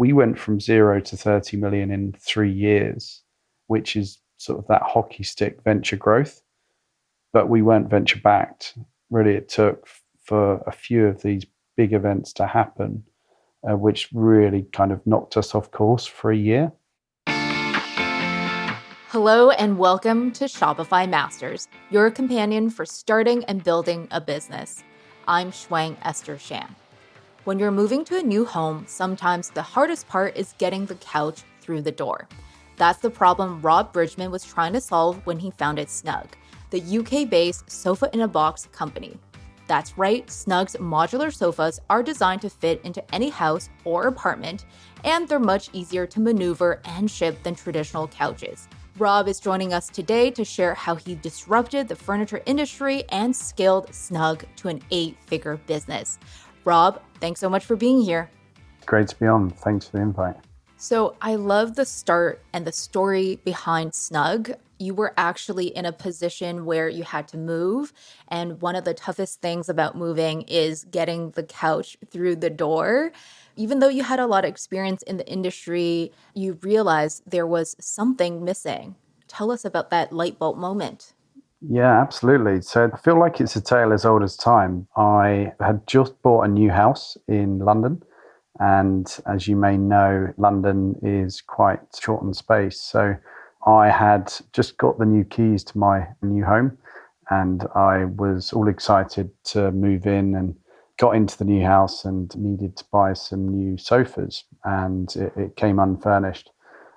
We went from 0 to 30 million in 3 years, which is sort of that hockey stick venture growth. But we weren't venture backed. Really, it took for a few of these big events to happen, which really kind of knocked us off course for a year. Hello and welcome to Shopify Masters, your companion for starting and building a business. I'm Shuang Esther Shan. When you're moving to a new home, sometimes the hardest part is getting the couch through the door. That's the problem Rob Bridgman was trying to solve when he founded Snug, the UK-based sofa-in-a-box company. That's right, Snug's modular sofas are designed to fit into any house or apartment, and they're much easier to maneuver and ship than traditional couches. Rob is joining us today to share how he disrupted the furniture industry and scaled Snug to an 8-figure business. Rob, thanks so much for being here. Great to be on. Thanks for the invite. So I love the start and the story behind Snug. You were actually in a position where you had to move. And one of the toughest things about moving is getting the couch through the door. Even though you had a lot of experience in the industry, you realized there was something missing. Tell us about that light bulb moment. Yeah, absolutely. So I feel like it's a tale as old as time. I had just bought a new house in London. And as you may know, London is quite short on space. So I had just got the new keys to my new home and I was all excited to move in and got into the new house and needed to buy some new sofas and it came unfurnished.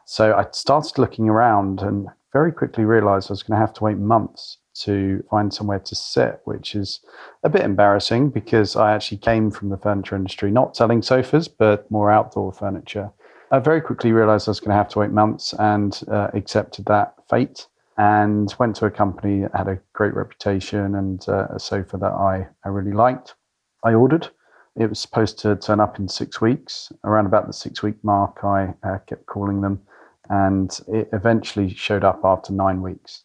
So I started looking around and very quickly realized I was going to have to wait months to find somewhere to sit, which is a bit embarrassing because I actually came from the furniture industry, not selling sofas, but more outdoor furniture. I very quickly realized I was going to have to wait months and accepted that fate and went to a company that had a great reputation and a sofa that I really liked. I ordered. It was supposed to turn up in 6 weeks. Around about the 6-week mark, I kept calling them and it eventually showed up after 9 weeks.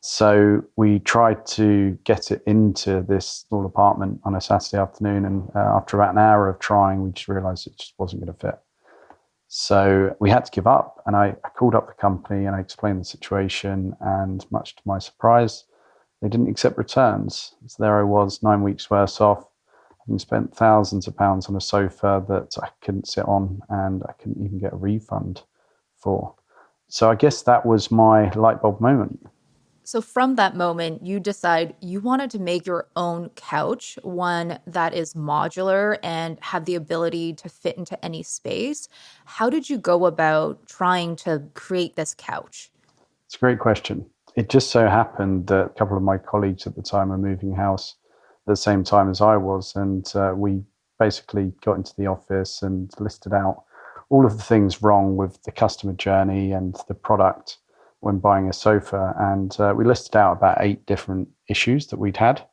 So we tried to get it into this little apartment on a Saturday afternoon. And after about an hour of trying, we just realized it just wasn't going to fit. So we had to give up. And I called up the company and I explained the situation. And much to my surprise, they didn't accept returns. So there I was, 9 weeks worse off, having spent thousands of pounds on a sofa that I couldn't sit on and I couldn't even get a refund for. So I guess that was my light bulb moment. So from that moment, you decide you wanted to make your own couch, one that is modular and have the ability to fit into any space. How did you go about trying to create this couch? It's a great question. It just so happened that a couple of my colleagues at the time were moving house at the same time as I was. And we basically got into the office and listed out all of the things wrong with the customer journey and the product when buying a sofa. And we listed out about 8 different issues that we'd had.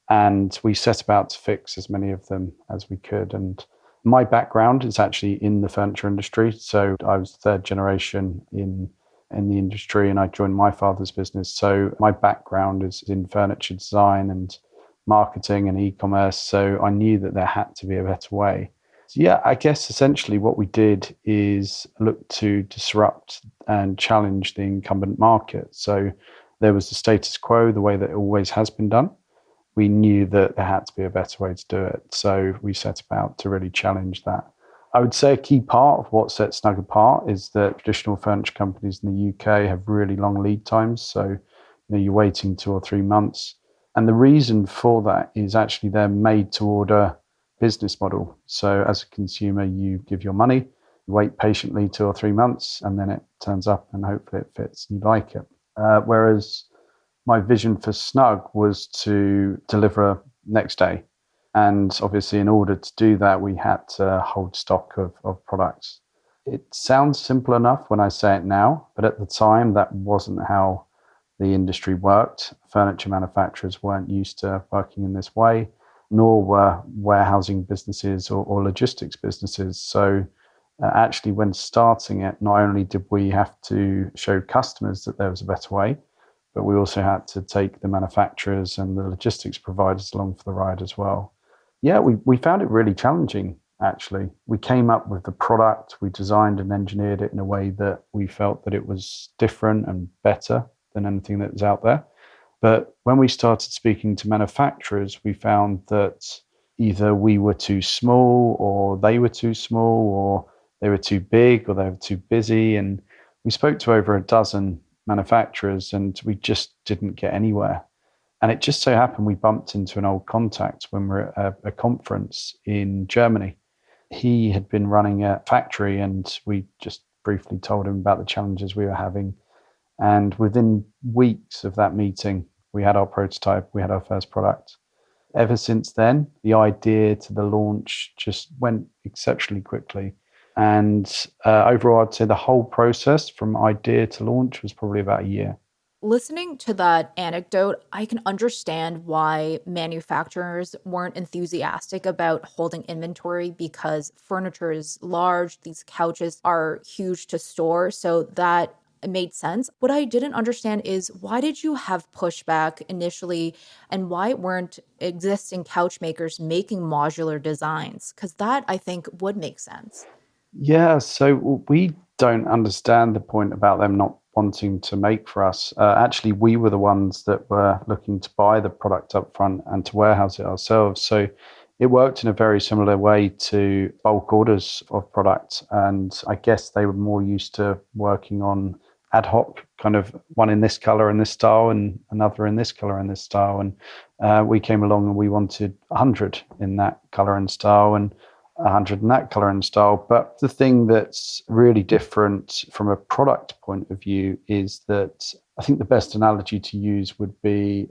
And we set about to fix as many of them as we could. And my background is actually in the furniture industry. So I was third generation in the industry and I joined my father's business. So my background is in furniture design and marketing and e-commerce. So I knew that there had to be a better way. So yeah, I guess essentially what we did is look to disrupt and challenge the incumbent market. So there was the status quo, the way that it always has been done. We knew that there had to be a better way to do it. So we set about to really challenge that. I would say a key part of what sets Snug apart is that traditional furniture companies in the UK have really long lead times. So you're waiting 2 or 3 months. And the reason for that is actually they're made to order business model. So as a consumer, you give your money, you wait patiently 2 or 3 months, and then it turns up and hopefully it fits and you like it. Whereas my vision for Snug was to deliver next day. And obviously in order to do that, we had to hold stock of products. It sounds simple enough when I say it now, but at the time that wasn't how the industry worked. Furniture manufacturers weren't used to working in this way, nor were warehousing businesses or logistics businesses. So actually when starting it, not only did we have to show customers that there was a better way, but we also had to take the manufacturers and the logistics providers along for the ride as well. Yeah, we found it really challenging. actually. We came up with the product, we designed and engineered it in a way that we felt that it was different and better than anything that was out there. But when we started speaking to manufacturers, we found that either we were too small, or they were too small, or they were too big, or they were too busy. And we spoke to over a dozen manufacturers and we just didn't get anywhere. And it just so happened we bumped into an old contact when we were at a conference in Germany. He had been running a factory and we just briefly told him about the challenges we were having. And within weeks of that meeting, we had our prototype, we had our first product. Ever since then, the idea to the launch just went exceptionally quickly. And overall, I'd say the whole process from idea to launch was probably about a year. Listening to that anecdote, I can understand why manufacturers weren't enthusiastic about holding inventory because furniture is large, these couches are huge to store, so that it made sense. What I didn't understand is why did you have pushback initially and why weren't existing couch makers making modular designs? Because that I think would make sense. Yeah, so we don't understand the point about them not wanting to make for us. Actually, we were the ones that were looking to buy the product up front and to warehouse it ourselves. So it worked in a very similar way to bulk orders of product. And I guess they were more used to working on ad hoc, kind of one in this color and this style and another in this color and this style. And we came along and we wanted 100 in that color and style and 100 in that color and style. But the thing that's really different from a product point of view is that I think the best analogy to use would be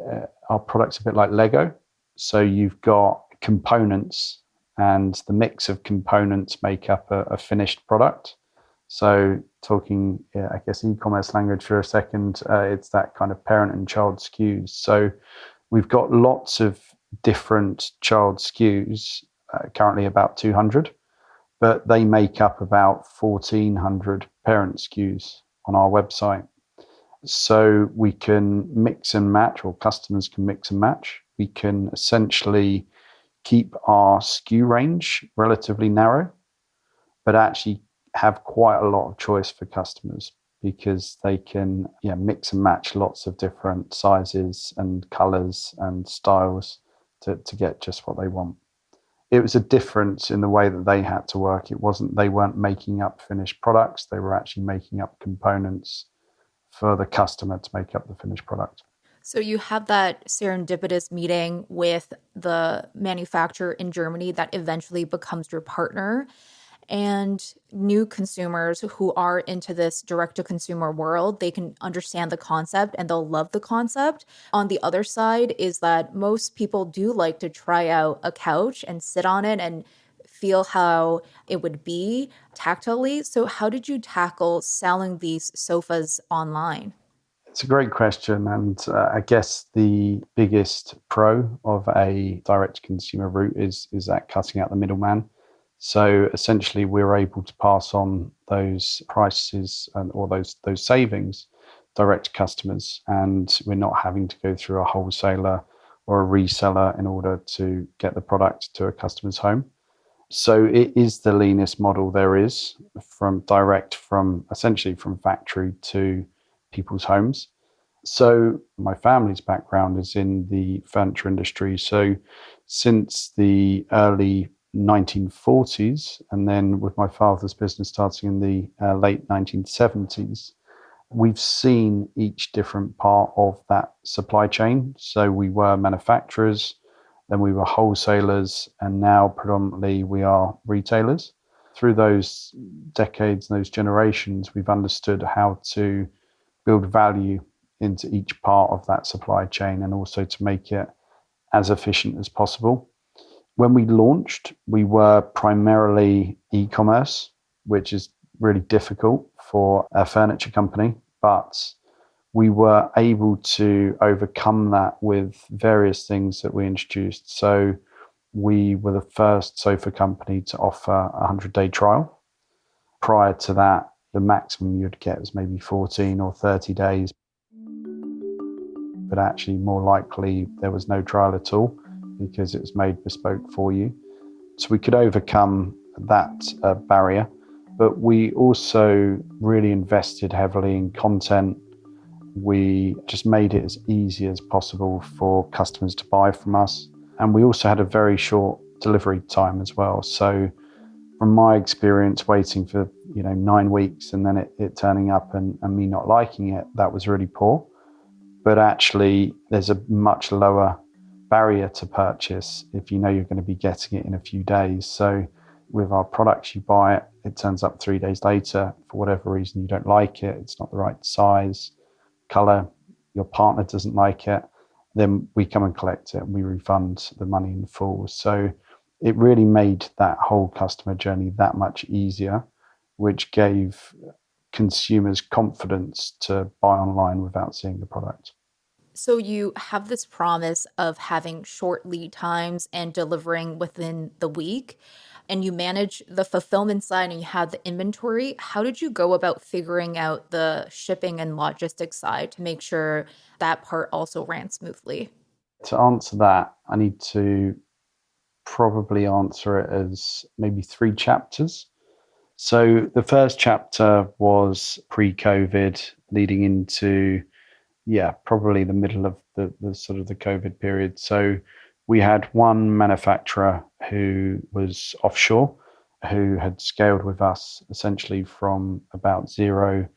our product's a bit like Lego. So you've got components, and the mix of components make up a finished product. So talking, I guess, e-commerce language for a second, it's that kind of parent and child SKUs. So we've got lots of different child SKUs, currently about 200, but they make up about 1,400 parent SKUs on our website. So we can mix and match, or customers can mix and match. We can essentially keep our SKU range relatively narrow, but actually have quite a lot of choice for customers because they can mix and match lots of different sizes and colors and styles to get just what they want. It was a difference in the way that they had to work. They weren't making up finished products. They were actually making up components for the customer to make up the finished product. So you have that serendipitous meeting with the manufacturer in Germany that eventually becomes your partner. And new consumers who are into this direct-to-consumer world, they can understand the concept and they'll love the concept. On the other side is that most people do like to try out a couch and sit on it and feel how it would be tactilely. So how did you tackle selling these sofas online? It's a great question. And I guess the biggest pro of a direct-to-consumer route is that cutting out the middleman. So essentially, we're able to pass on those prices or those savings direct to customers, and we're not having to go through a wholesaler or a reseller in order to get the product to a customer's home. So it is the leanest model there is, from essentially from factory to people's homes. So my family's background is in the furniture industry. So since the early 1940s, and then with my father's business starting in the late 1970s, we've seen each different part of that supply chain. So we were manufacturers, then we were wholesalers, and now predominantly we are retailers. Through those decades and those generations, we've understood how to build value into each part of that supply chain and also to make it as efficient as possible. When we launched, we were primarily e-commerce, which is really difficult for a furniture company, but we were able to overcome that with various things that we introduced. So we were the first sofa company to offer a 100-day trial. Prior to that, the maximum you'd get was maybe 14 or 30 days. But actually, more likely, there was no trial at all because it was made bespoke for you. So we could overcome that barrier. But we also really invested heavily in content. We just made it as easy as possible for customers to buy from us. And we also had a very short delivery time as well. So from my experience, waiting for 9 weeks and then it turning up and me not liking it, that was really poor. But actually, there's a much lower barrier to purchase if you know you're going to be getting it in a few days. So with our products, you buy it, it turns up 3 days later. For whatever reason, you don't like it, it's not the right size, color, your partner doesn't like it, then we come and collect it and we refund the money in full. So it really made that whole customer journey that much easier, which gave consumers confidence to buy online without seeing the product. So you have this promise of having short lead times and delivering within the week, and you manage the fulfillment side and you have the inventory. How did you go about figuring out the shipping and logistics side to make sure that part also ran smoothly? To answer that, I need to probably answer it as maybe 3 chapters. So the first chapter was pre-COVID, leading into probably the middle of the sort of the COVID period. So we had one manufacturer who was offshore, who had scaled with us essentially from about zero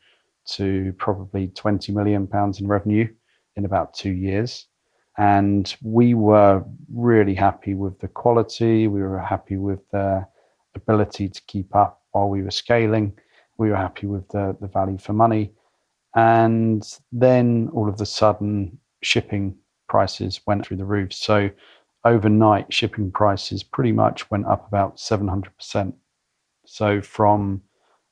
to probably £20 million in revenue in about 2 years. And we were really happy with the quality. We were happy with the ability to keep up while we were scaling. We were happy with the value for money. And then all of a sudden, shipping prices went through the roof. So overnight, shipping prices pretty much went up about 700%. So from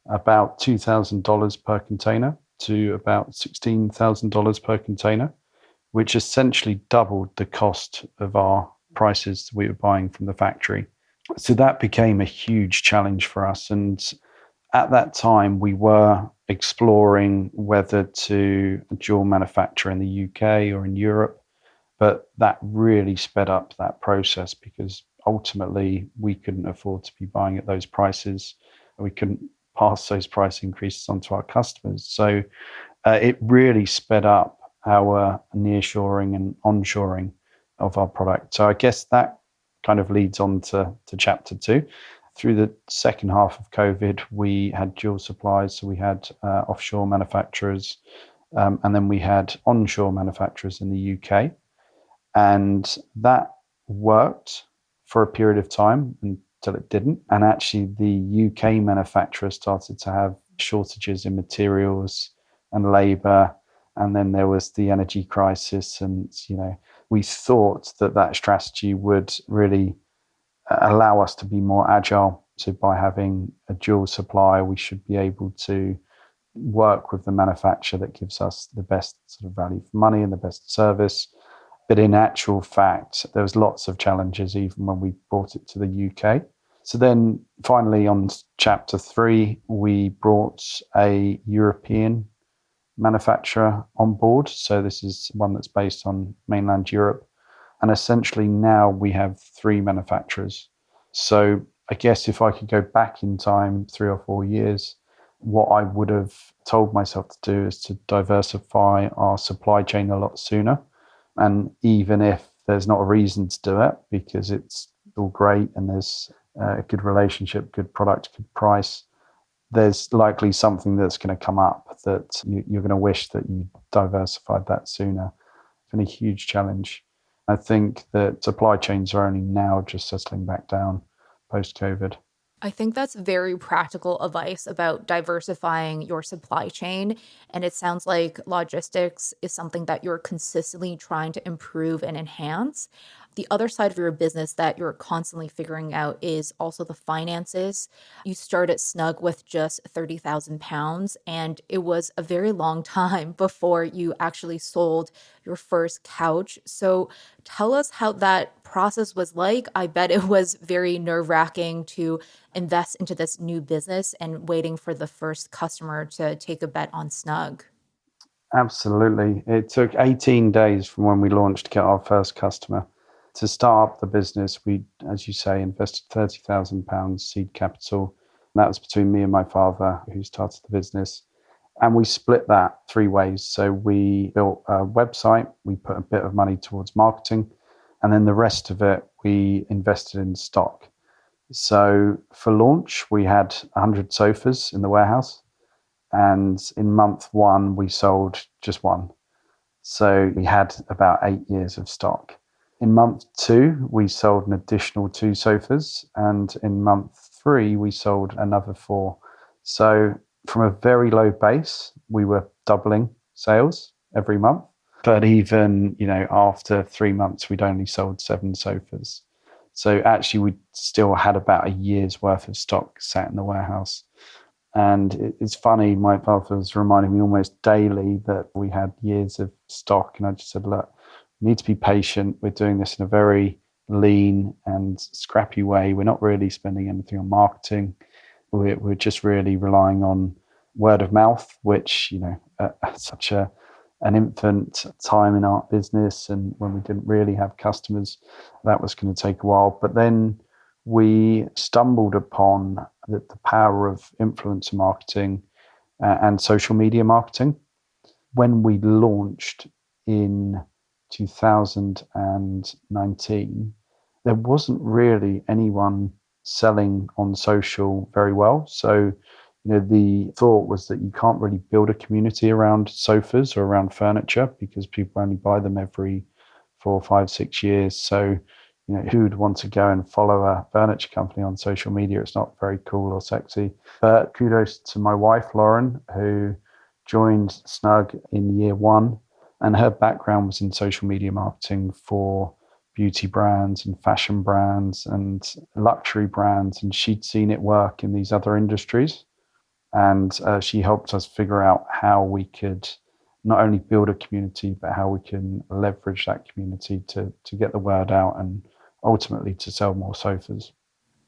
about $2,000 per container to about $16,000 per container, which essentially doubled the cost of our prices we were buying from the factory. So that became a huge challenge for us. And at that time, we were exploring whether to dual manufacture in the UK or in Europe, but that really sped up that process because ultimately we couldn't afford to be buying at those prices. We couldn't pass those price increases on to our customers. So it really sped up our nearshoring and onshoring of our product. So I guess that kind of leads on to chapter 2. Through the second half of COVID, we had dual supplies. So we had offshore manufacturers, and then we had onshore manufacturers in the UK. And that worked for a period of time until it didn't. And actually, the UK manufacturers started to have shortages in materials and labor. And then there was the energy crisis. And, we thought that strategy would really allow us to be more agile. So by having a dual supplier, we should be able to work with the manufacturer that gives us the best sort of value for money and the best service. But in actual fact, there was lots of challenges even when we brought it to the UK. So then finally on chapter 3, we brought a European manufacturer on board. So this is one that's based on mainland Europe. And essentially now we have 3 manufacturers. So I guess if I could go back in time 3 or 4 years, what I would have told myself to do is to diversify our supply chain a lot sooner. And even if there's not a reason to do it because it's all great and there's a good relationship, good product, good price, there's likely something that's going to come up that you're going to wish that you diversified that sooner. It's been a huge challenge. I think that supply chains are only now just settling back down post-COVID. I think that's very practical advice about diversifying your supply chain. And it sounds like logistics is something that you're consistently trying to improve and enhance. The other side of your business that you're constantly figuring out is also the finances. You started Snug with just £30,000, and it was a very long time before you actually sold your first couch. So tell us how that process was like. I bet it was very nerve-wracking to invest into this new business and waiting for the first customer to take a bet on Snug. Absolutely. It took 18 days from when we launched to get our first customer. To start up the business, we, as you say, invested £30,000 seed capital. And that was between me and my father, who started the business. And we split that three ways. So we built a website, we put a bit of money towards marketing, and then the rest of it we invested in stock. So for launch, we had 100 sofas in the warehouse. And in month one, we sold just one. So we had about 8 years of stock. In month two, we sold an additional two sofas. And in month three, we sold another four. So from a very low base, we were doubling sales every month. But even, after 3 months, we'd only sold 7 sofas. So actually, we still had about a year's worth of stock sat in the warehouse. And it's funny, my father was reminding me almost daily that we had years of stock. And I just said, look, we need to be patient. We're doing this in a very lean and scrappy way. We're not really spending anything on marketing. We're just really relying on word of mouth, which, at such an infant time in our business, and when we didn't really have customers, that was going to take a while. But then we stumbled upon the power of influencer marketing and social media marketing. When we launched in 2019, there wasn't really anyone selling on social very well. So, the thought was that you can't really build a community around sofas or around furniture because people only buy them every 4, 5, 6 years. So, who would want to go and follow a furniture company on social media? It's not very cool or sexy. But kudos to my wife, Lauren, who joined Snug in year one. And her background was in social media marketing for beauty brands and fashion brands and luxury brands. And she'd seen it work in these other industries. And she helped us figure out how we could not only build a community, but how we can leverage that community to get the word out and ultimately to sell more sofas.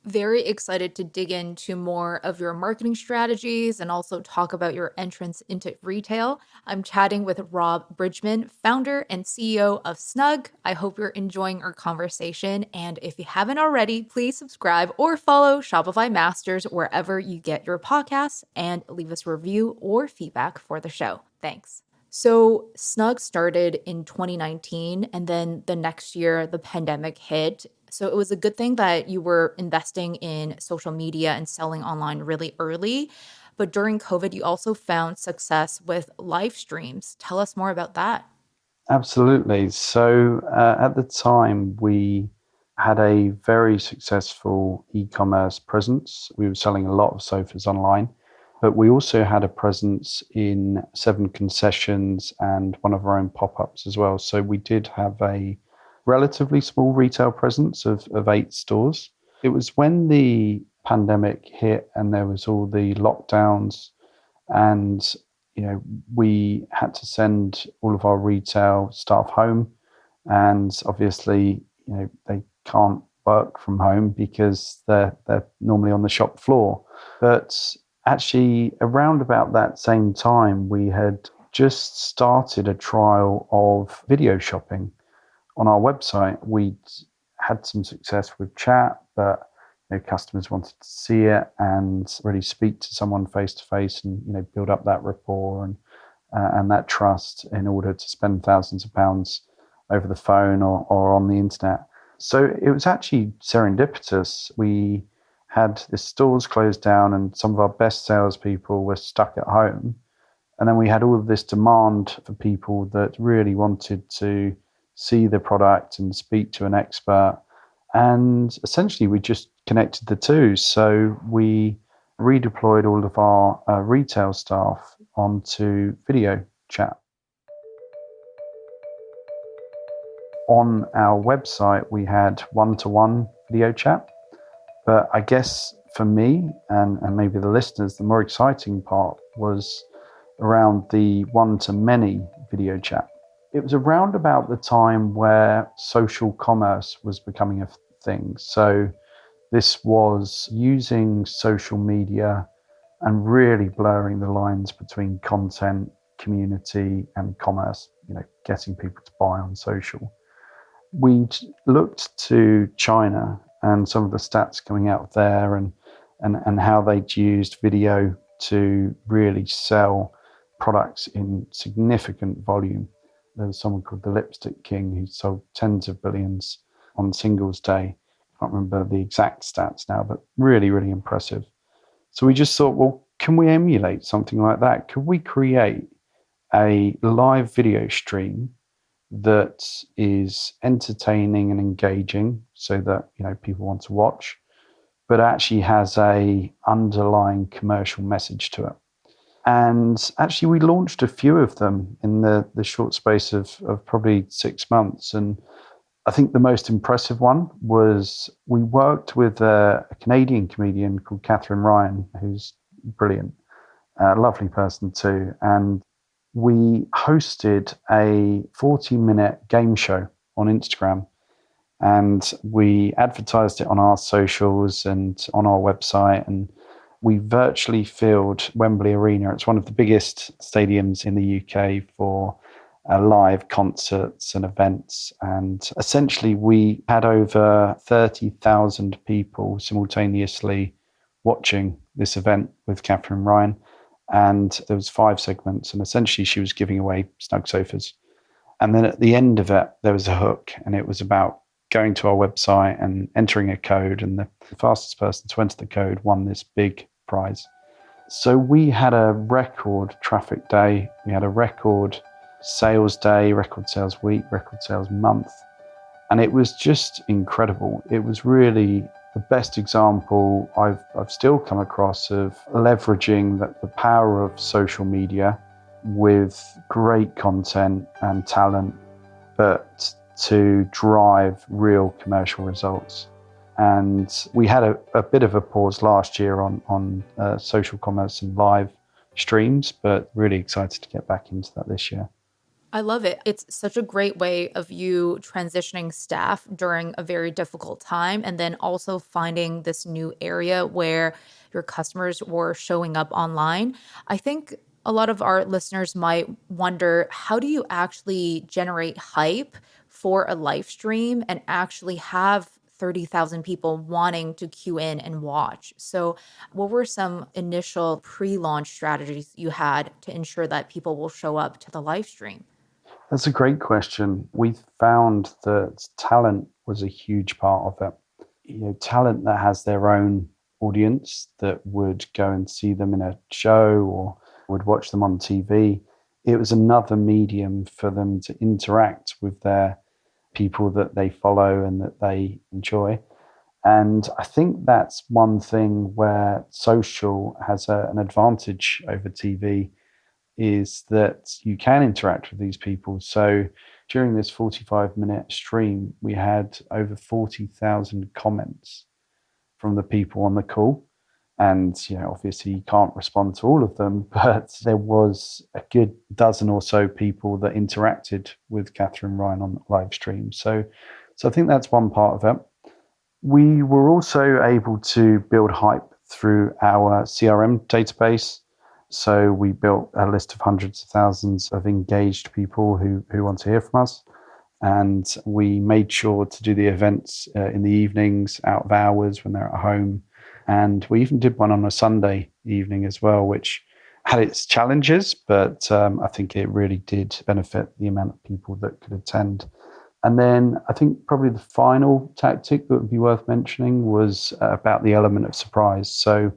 Very excited to dig into more of your marketing strategies and also talk about your entrance into retail. I'm chatting with Rob Bridgman, founder and CEO of Snug. I hope you're enjoying our conversation. And if you haven't already, please subscribe or follow Shopify Masters wherever you get your podcasts and leave us a review or feedback for the show. Thanks. So Snug started in 2019, and then the next year, the pandemic hit. So it was a good thing that you were investing in social media and selling online really early. But during COVID, you also found success with live streams. Tell us more about that. Absolutely. So at the time, we had a very successful e-commerce presence. We were selling a lot of sofas online, but we also had a presence in 7 concessions and one of our own pop-ups as well. So we did have a relatively small retail presence of 8 stores. It was when the pandemic hit and there was all the lockdowns, and we had to send all of our retail staff home, and obviously they can't work from home because they're normally on the shop floor. But actually around about that same time, we had just started a trial of video shopping on our website. We'd had some success with chat, but customers wanted to see it and really speak to someone face to face, and build up that rapport and that trust in order to spend thousands of pounds over the phone or on the internet. So it was actually serendipitous. We had the stores closed down, and some of our best salespeople were stuck at home. And then we had all of this demand for people that really wanted to see the product and speak to an expert. And essentially, we just connected the two. So we redeployed all of our retail staff onto video chat. On our website, we had one-to-one video chat. But I guess for me and maybe the listeners, the more exciting part was around the one-to-many video chat. It was around about the time where social commerce was becoming a thing. So this was using social media and really blurring the lines between content, community, and commerce, getting people to buy on social. we looked to China and some of the stats coming out there, and how they'd used video to really sell products in significant volume. There was someone called the Lipstick King who sold tens of billions on Singles Day. I can't remember the exact stats now, but really, really impressive. So we just thought, well, can we emulate something like that? Could we create a live video stream that is entertaining and engaging so that, people want to watch, but actually has a underlying commercial message to it? And actually, we launched a few of them in the short space of probably 6 months. And I think the most impressive one was we worked with a Canadian comedian called Catherine Ryan, who's brilliant, a lovely person too. And we hosted a 40-minute game show on Instagram, and we advertised it on our socials and on our website, and we virtually filled Wembley Arena. It's one of the biggest stadiums in the UK for live concerts and events. And essentially, we had over 30,000 people simultaneously watching this event with Catherine Ryan. And there was 5 segments, and essentially she was giving away Snug sofas. And then at the end of it, there was a hook, and it was about going to our website and entering a code, and the fastest person to enter the code won this big prize. So we had a record traffic day, we had a record sales day, record sales week, record sales month, and it was just incredible. It was really the best example I've still come across of leveraging the power of social media with great content and talent, but to drive real commercial results. And we had a bit of a pause last year on social commerce and live streams, but really excited to get back into that this year. I love it. It's such a great way of you transitioning staff during a very difficult time, and then also finding this new area where your customers were showing up online. I think a lot of our listeners might wonder, how do you actually generate hype for a live stream and actually have 30,000 people wanting to queue in and watch? So, what were some initial pre launch strategies you had to ensure that people will show up to the live stream? That's a great question. We found that talent was a huge part of it. Talent that has their own audience that would go and see them in a show or would watch them on TV. It was another medium for them to interact with their people that they follow and that they enjoy. And I think that's one thing where social has an advantage over TV, is that you can interact with these people. So during this 45-minute stream, we had over 40,000 comments from the people on the call. And, obviously you can't respond to all of them, but there was a good dozen or so people that interacted with Catherine Ryan on the live stream. So I think that's one part of it. We were also able to build hype through our CRM database. So we built a list of hundreds of thousands of engaged people who want to hear from us. And we made sure to do the events in the evenings, out of hours when they're at home. And we even did one on a Sunday evening as well, which had its challenges, but I think it really did benefit the amount of people that could attend. And then I think probably the final tactic that would be worth mentioning was about the element of surprise. So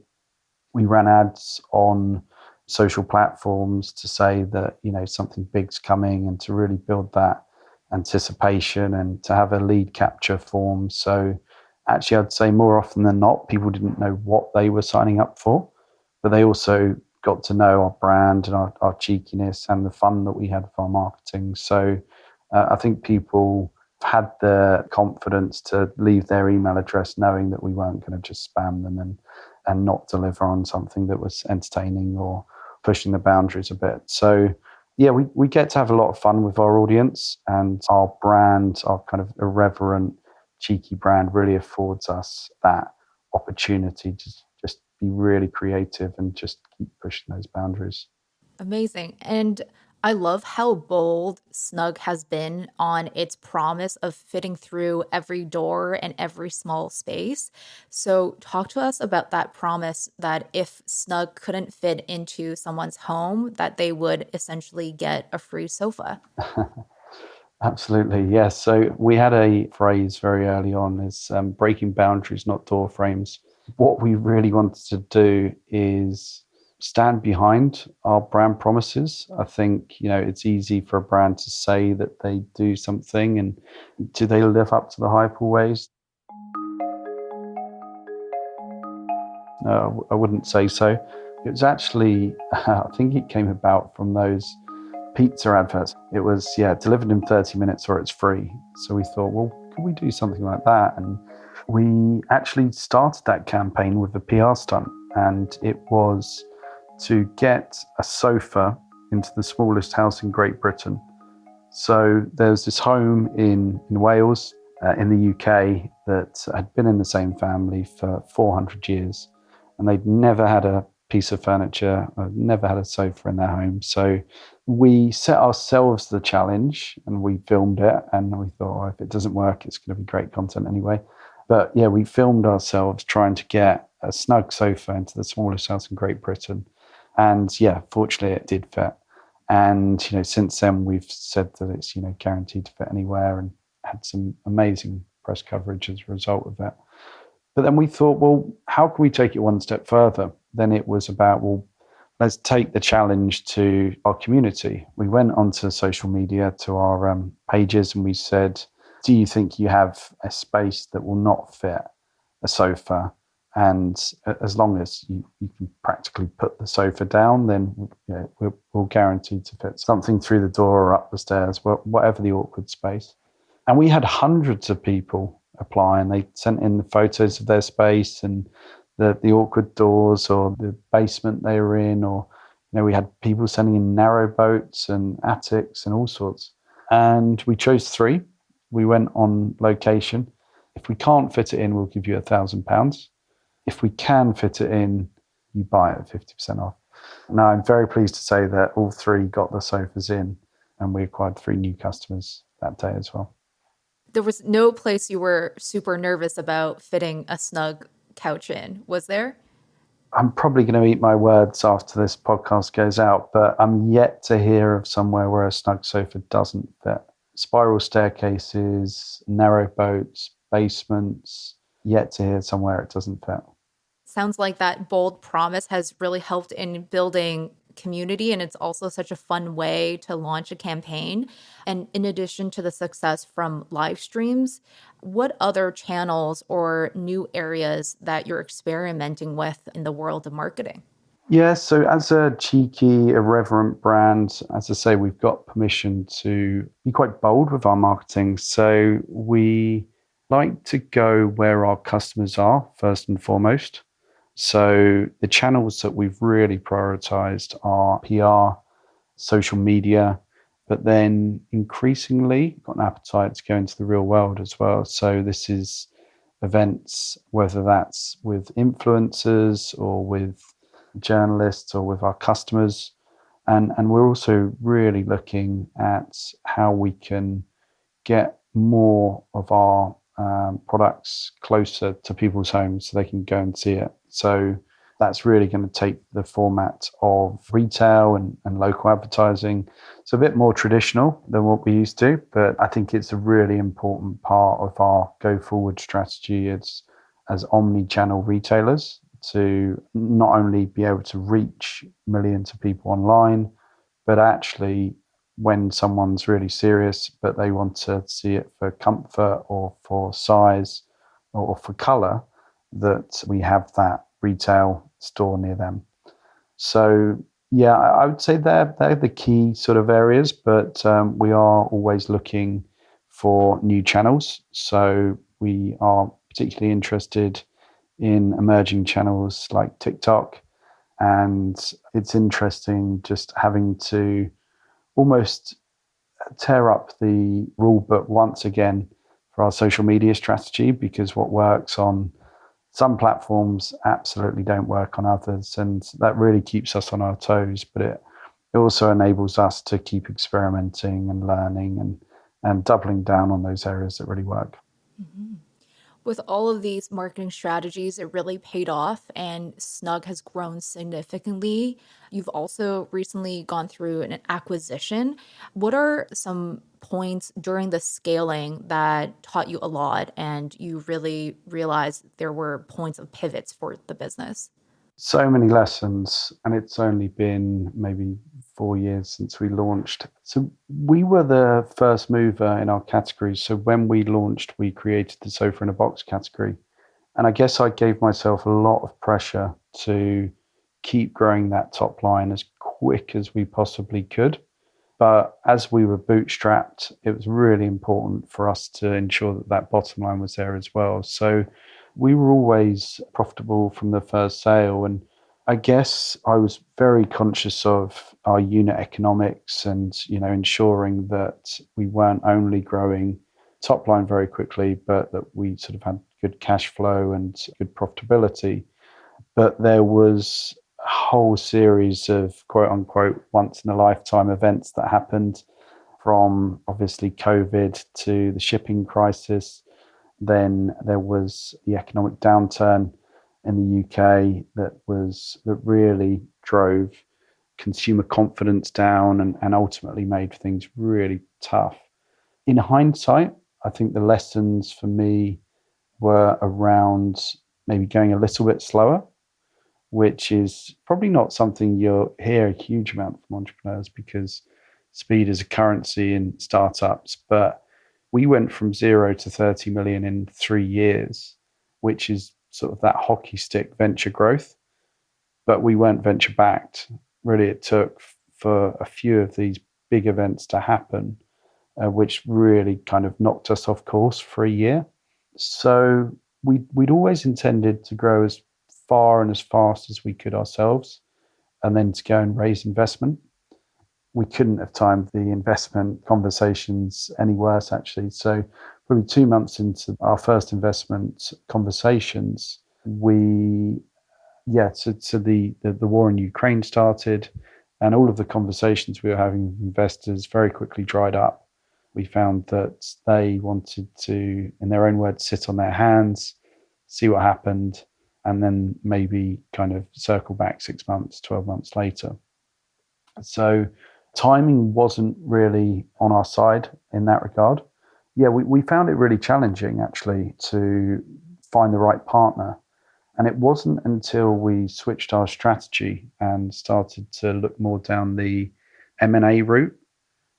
we ran ads on social platforms to say that, something big's coming, and to really build that anticipation and to have a lead capture form. So actually, I'd say more often than not, people didn't know what they were signing up for, but they also got to know our brand and our cheekiness and the fun that we had with our marketing. So I think people had the confidence to leave their email address knowing that we weren't going to just spam them and not deliver on something that was entertaining or pushing the boundaries a bit. So yeah, we get to have a lot of fun with our audience, and our brand, our kind of irreverent, cheeky brand, really affords us that opportunity to just be really creative and just keep pushing those boundaries. Amazing. And I love how bold Snug has been on its promise of fitting through every door and every small space. So, talk to us about that promise that if Snug couldn't fit into someone's home, that they would essentially get a free sofa. Absolutely, yes. So we had a phrase very early on is breaking boundaries, not door frames. What we really wanted to do is stand behind our brand promises. I think, it's easy for a brand to say that they do something, and do they live up to the hype always? No, I wouldn't say so. It was actually, I think it came about from those pizza adverts. It was, delivered in 30 minutes or it's free. So we thought, well, can we do something like that? And we actually started that campaign with a PR stunt, and it was to get a sofa into the smallest house in Great Britain. So there's this home in Wales, in the UK, that had been in the same family for 400 years, and they'd never had a piece of furniture, never had a sofa in their home. So we set ourselves the challenge and we filmed it, and we thought, if it doesn't work, it's going to be great content anyway. But yeah, we filmed ourselves trying to get a Snug sofa into the smallest house in Great Britain. And yeah, fortunately it did fit. And, since then we've said that it's, guaranteed to fit anywhere, and had some amazing press coverage as a result of it. But then we thought, well, how can we take it one step further? Then it was about, well, let's take the challenge to our community. We went onto social media, to our pages, and we said, do you think you have a space that will not fit a sofa? And as long as you can practically put the sofa down, then we're guaranteed to fit something through the door or up the stairs, whatever the awkward space. And we had hundreds of people apply, and they sent in the photos of their space and the awkward doors or the basement they were in, or we had people sending in narrow boats and attics and all sorts. And we chose 3. We went on location. If we can't fit it in, we'll give you £1,000. If we can fit it in, you buy it at 50% off. Now, I'm very pleased to say that all 3 got the sofas in, and we acquired 3 new customers that day as well. There was no place you were super nervous about fitting a Snug couch in, was there? I'm probably going to eat my words after this podcast goes out, but I'm yet to hear of somewhere where a Snug sofa doesn't fit. Spiral staircases, narrow boats, basements, yet to hear somewhere it doesn't fit. Sounds like that bold promise has really helped in building community, and it's also such a fun way to launch a campaign. And in addition to the success from live streams, what other channels or new areas that you're experimenting with in the world of marketing? Yeah, so as a cheeky, irreverent brand, as I say, we've got permission to be quite bold with our marketing. So we like to go where our customers are first and foremost. So the channels that we've really prioritized are PR, social media, but then increasingly got an appetite to go into the real world as well. So this is events, whether that's with influencers or with journalists or with our customers. And we're also really looking at how we can get more of our products closer to people's homes so they can go and see it. So that's really going to take the format of retail and local advertising. It's a bit more traditional than what we used to, but I think it's a really important part of our go forward strategy as omni-channel retailers, to not only be able to reach millions of people online, but actually when someone's really serious, but they want to see it for comfort or for size or for color, that we have that retail store near them. So yeah, I would say they're the key sort of areas, but we are always looking for new channels. So we are particularly interested in emerging channels like TikTok. And it's interesting just having to almost tear up the rule book once again for our social media strategy, because what works on some platforms absolutely don't work on others. And that really keeps us on our toes, but it it also enables us to keep experimenting and learning and doubling down on those areas that really work. Mhm. With all of these marketing strategies, it really paid off and Snug has grown significantly. You've also recently gone through an acquisition. What are some points during the scaling that taught you a lot and you really realized there were points of pivots for the business? So many lessons, and it's only been maybe 4 years since we launched. So we were the first mover in our category. So when we launched, we created the sofa in a box category. And I guess I gave myself a lot of pressure to keep growing that top line as quick as we possibly could. But as we were bootstrapped, it was really important for us to ensure that that bottom line was there as well. So we were always profitable from the first sale. And I guess I was very conscious of our unit economics and, ensuring that we weren't only growing top line very quickly, but that we sort of had good cash flow and good profitability. But there was a whole series of quote unquote once in a lifetime events that happened, from obviously COVID to the shipping crisis. Then there was the economic downturn in the UK that really drove consumer confidence down and ultimately made things really tough. In hindsight, I think the lessons for me were around maybe going a little bit slower, which is probably not something you'll hear a huge amount from entrepreneurs because speed is a currency in startups. But we went from 0 to 30 million in 3 years, which is sort of that hockey stick venture growth. But we weren't venture backed. Really, it took for a few of these big events to happen, which really kind of knocked us off course for a year. So we'd always intended to grow as far and as fast as we could ourselves, and then to go and raise investment. We couldn't have timed the investment conversations any worse, actually. So probably 2 months into our first investment conversations, the war in Ukraine started, and all of the conversations we were having with investors very quickly dried up. We found that they wanted to, in their own words, sit on their hands, see what happened, and then maybe kind of circle back 6 months, 12 months later. So timing wasn't really on our side in that regard. Yeah, we found it really challenging actually to find the right partner. And it wasn't until we switched our strategy and started to look more down the M&A route,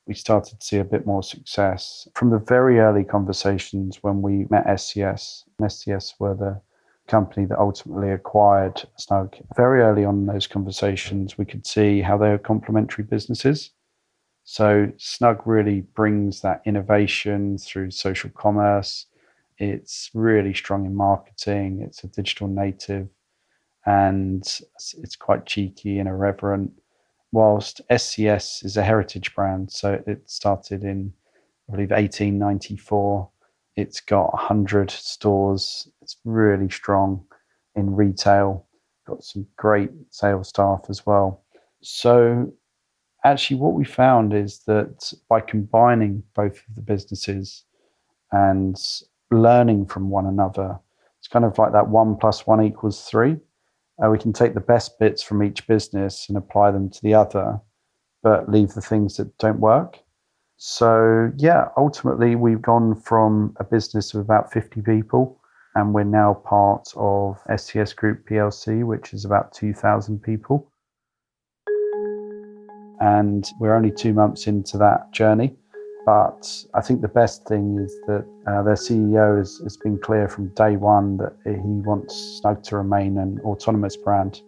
we started to see a bit more success. From the very early conversations when we met SCS, and SCS were the company that ultimately acquired Snug. Very early on in those conversations, we could see how they were complementary businesses. So Snug really brings that innovation through social commerce. It's really strong in marketing. It's a digital native, and it's quite cheeky and irreverent. Whilst SCS is a heritage brand, so it started in, I believe, 1894. It's got 100 stores. It's really strong in retail. Got some great sales staff as well. So actually, what we found is that by combining both of the businesses and learning from one another, it's kind of like that 1+1 = 3. We can take the best bits from each business and apply them to the other, but leave the things that don't work. So, yeah, ultimately, we've gone from a business of about 50 people, and we're now part of SCS Group PLC, which is about 2,000 people. And we're only 2 months into that journey. But I think the best thing is that their CEO has been clear from day one that he wants Snug to remain an autonomous brand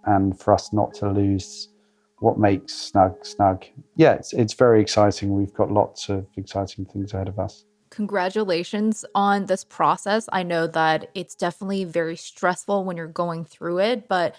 and for us not to lose what makes Snug Snug. Yeah, it's very exciting. We've got lots of exciting things ahead of us. Congratulations on this process. I know that it's definitely very stressful when you're going through it, but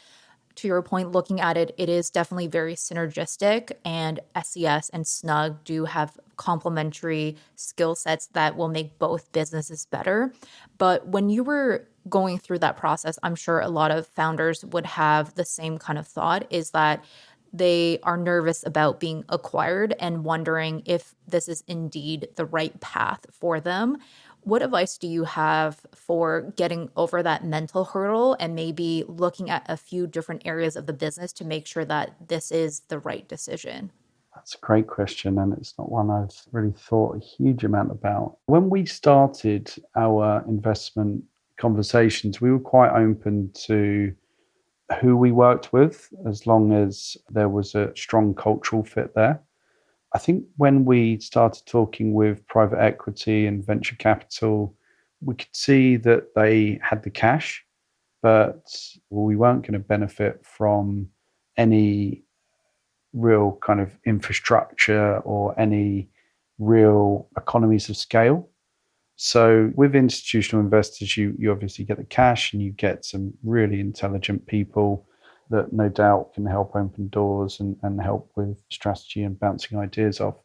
to your point, looking at it, it is definitely very synergistic, and SES and Snug do have complementary skill sets that will make both businesses better. But when you were going through that process, I'm sure a lot of founders would have the same kind of thought, is that they are nervous about being acquired and wondering if this is indeed the right path for them. What advice do you have for getting over that mental hurdle and maybe looking at a few different areas of the business to make sure that this is the right decision? That's a great question, and it's not one I've really thought a huge amount about. When we started our investment conversations, we were quite open to who we worked with as long as there was a strong cultural fit there. I think when we started talking with private equity and venture capital, we could see that they had the cash, but we weren't going to benefit from any real kind of infrastructure or any real economies of scale. So with institutional investors, you obviously get the cash and you get some really intelligent people that no doubt can help open doors and help with strategy and bouncing ideas off.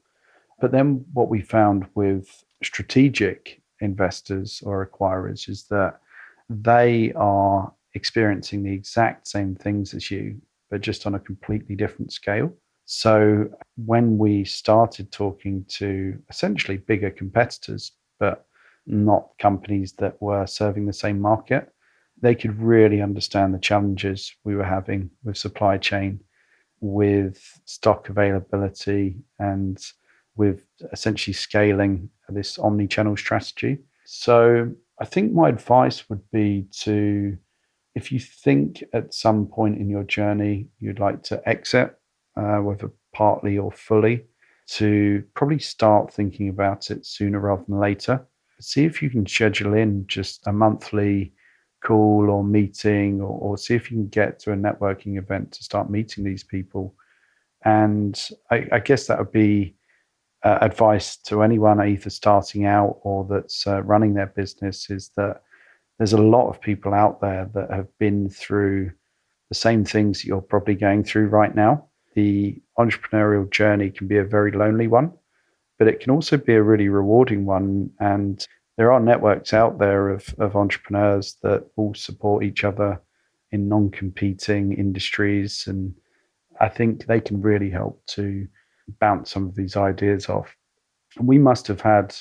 But then what we found with strategic investors or acquirers is that they are experiencing the exact same things as you, but just on a completely different scale. So when we started talking to essentially bigger competitors, but not companies that were serving the same market, they could really understand the challenges we were having with supply chain, with stock availability, and with essentially scaling this omni-channel strategy. So I think my advice would be to, if you think at some point in your journey you'd like to exit, whether partly or fully, to probably start thinking about it sooner rather than later. See if you can schedule in just a monthly call or meeting, or see if you can get to a networking event to start meeting these people. And I guess that would be advice to anyone either starting out or that's running their business, is that there's a lot of people out there that have been through the same things that you're probably going through right now. The entrepreneurial journey can be a very lonely one, but it can also be a really rewarding one. And there are networks out there of entrepreneurs that all support each other in non-competing industries. And I think they can really help to bounce some of these ideas off. And we must have had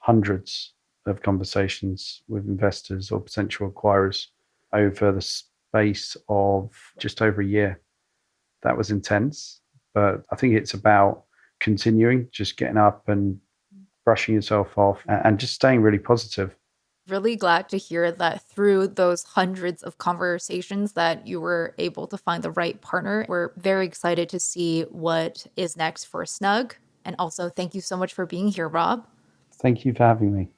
hundreds of conversations with investors or potential acquirers over the space of just over a year. That was intense, but I think it's about continuing, just getting up and brushing yourself off and just staying really positive. Really glad to hear that through those hundreds of conversations that you were able to find the right partner. We're very excited to see what is next for Snug. And also, thank you so much for being here, Rob. Thank you for having me.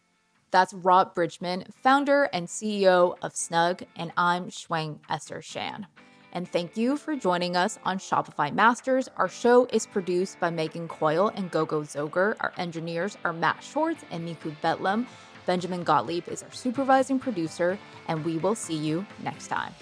That's Rob Bridgman, founder and CEO of Snug, and I'm Shuang Esther Shan. And thank you for joining us on Shopify Masters. Our show is produced by Megan Coyle and Gogo Zoger. Our engineers are Matt Schwartz and Niku Betlam. Benjamin Gottlieb is our supervising producer, and we will see you next time.